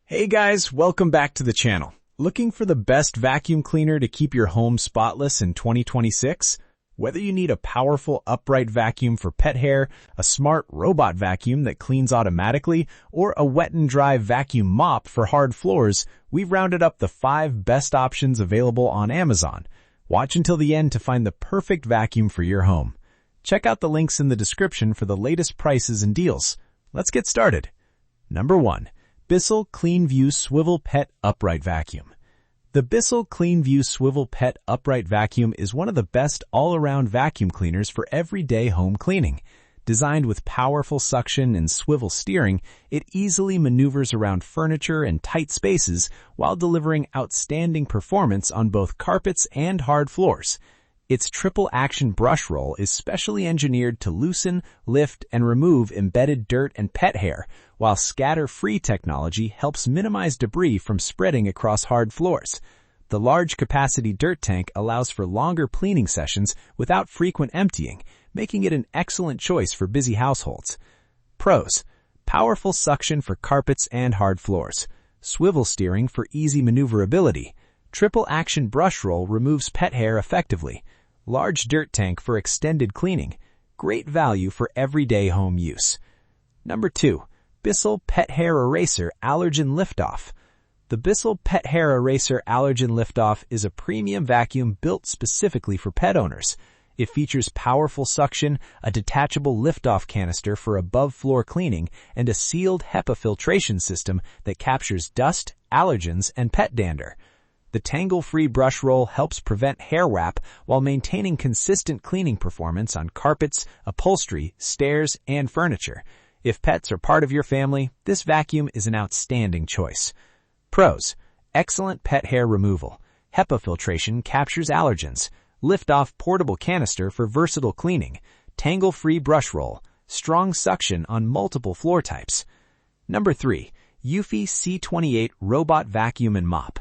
Hey guys, welcome back to the channel. Looking for the best vacuum cleaner to keep your home spotless in 2026? Whether you need a powerful upright vacuum for pet hair, a smart robot vacuum that cleans automatically, or a wet and dry vacuum mop for hard floors, we've rounded up the 5 best options available on Amazon. Watch until the end to find the perfect vacuum for your home. Check out the links in the description for the latest prices and deals. Let's get started. Number 1. Bissell CleanView Swivel Pet Upright Vacuum. The Bissell CleanView Swivel Pet Upright Vacuum is one of the best all-around vacuum cleaners for everyday home cleaning. Designed with powerful suction and swivel steering, it easily maneuvers around furniture and tight spaces while delivering outstanding performance on both carpets and hard floors. Its triple-action brush roll is specially engineered to loosen, lift, and remove embedded dirt and pet hair, while scatter-free technology helps minimize debris from spreading across hard floors. The large-capacity dirt tank allows for longer cleaning sessions without frequent emptying, making it an excellent choice for busy households. Pros: powerful suction for carpets and hard floors, swivel steering for easy maneuverability, triple-action brush roll removes pet hair effectively, large dirt tank for extended cleaning, great value for everyday home use. Number 2. Bissell Pet Hair Eraser Allergen Liftoff. The Bissell Pet Hair Eraser Allergen Liftoff is a premium vacuum built specifically for pet owners. It features powerful suction, a detachable liftoff canister for above-floor cleaning, and a sealed HEPA filtration system that captures dust, allergens, and pet dander. The tangle-free brush roll helps prevent hair wrap while maintaining consistent cleaning performance on carpets, upholstery, stairs, and furniture. If pets are part of your family, this vacuum is an outstanding choice. Pros: excellent pet hair removal. HEPA filtration captures allergens. Lift-off portable canister for versatile cleaning. Tangle-free brush roll. Strong suction on multiple floor types. Number 3. Eufy C28 Robot Vacuum and Mop.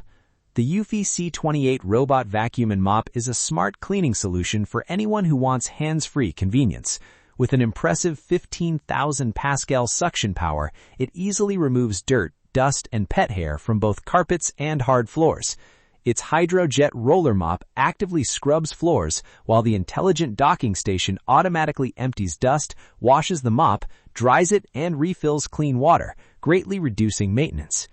The Eufy C28 Robot Vacuum and Mop is a smart cleaning solution for anyone who wants hands-free convenience. With an impressive 15,000 Pascal suction power, it easily removes dirt, dust, and pet hair from both carpets and hard floors. Its hydrojet roller mop actively scrubs floors, while the intelligent docking station automatically empties dust, washes the mop, dries it, and refills clean water, greatly reducing maintenance.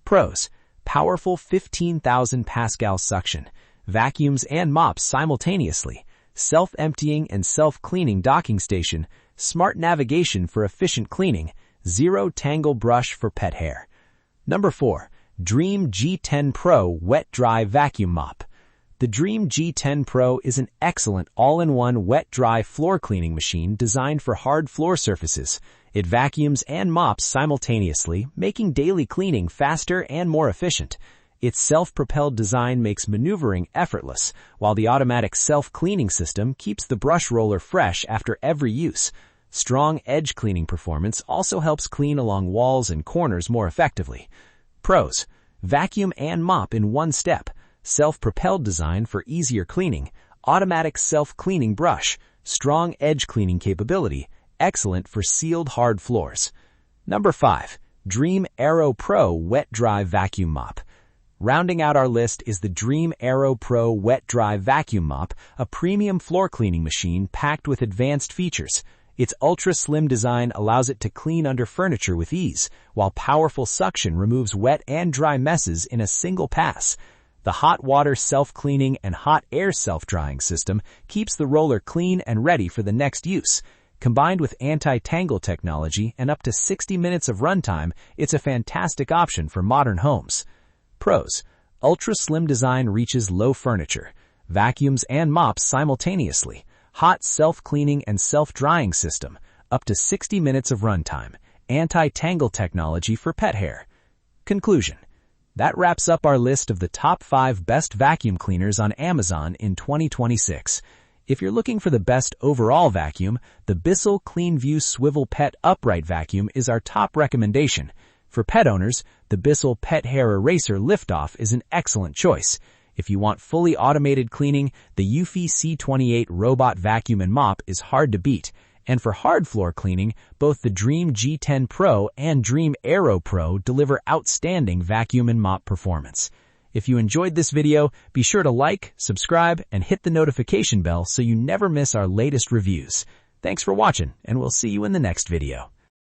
Pros: powerful 15,000 Pascal suction, vacuums and mops simultaneously, self-emptying and self-cleaning docking station, smart navigation for efficient cleaning, zero tangle brush for pet hair. Number 4. DREAME G10 Pro Wet-Dry Vacuum Mop. The DREAME G10 Pro is an excellent all-in-one wet-dry floor cleaning machine designed for hard floor surfaces. It vacuums and mops simultaneously, making daily cleaning faster and more efficient. Its self-propelled design makes maneuvering effortless, while the automatic self-cleaning system keeps the brush roller fresh after every use. Strong edge cleaning performance also helps clean along walls and corners more effectively. Pros: vacuum and mop in one step, self-propelled design for easier cleaning, automatic self-cleaning brush, strong edge cleaning capability, excellent for sealed hard floors. Number 5. DREAME Aero Pro Wet-Dry Vacuum Mop. Rounding out our list is the DREAME Aero Pro Wet-Dry Vacuum Mop, a premium floor cleaning machine packed with advanced features. Its ultra-slim design allows it to clean under furniture with ease, while powerful suction removes wet and dry messes in a single pass. The hot water self-cleaning and hot air self-drying system keeps the roller clean and ready for the next use. Combined with anti-tangle technology and up to 60 minutes of runtime, it's a fantastic option for modern homes. Pros: ultra-slim design reaches low furniture, vacuums and mops simultaneously, hot self-cleaning and self-drying system, up to 60 minutes of runtime, anti-tangle technology for pet hair. Conclusion: that wraps up our list of the top 5 best vacuum cleaners on Amazon in 2026. If you're looking for the best overall vacuum, the Bissell CleanView Swivel Pet Upright Vacuum is our top recommendation. For pet owners, the Bissell Pet Hair Eraser Liftoff is an excellent choice. If you want fully automated cleaning, the Eufy C28 Robot Vacuum and Mop is hard to beat. And for hard floor cleaning, both the DREAME G10 Pro and DREAME Aero Pro deliver outstanding vacuum and mop performance. If you enjoyed this video, be sure to like, subscribe, and hit the notification bell so you never miss our latest reviews. Thanks for watching, and we'll see you in the next video.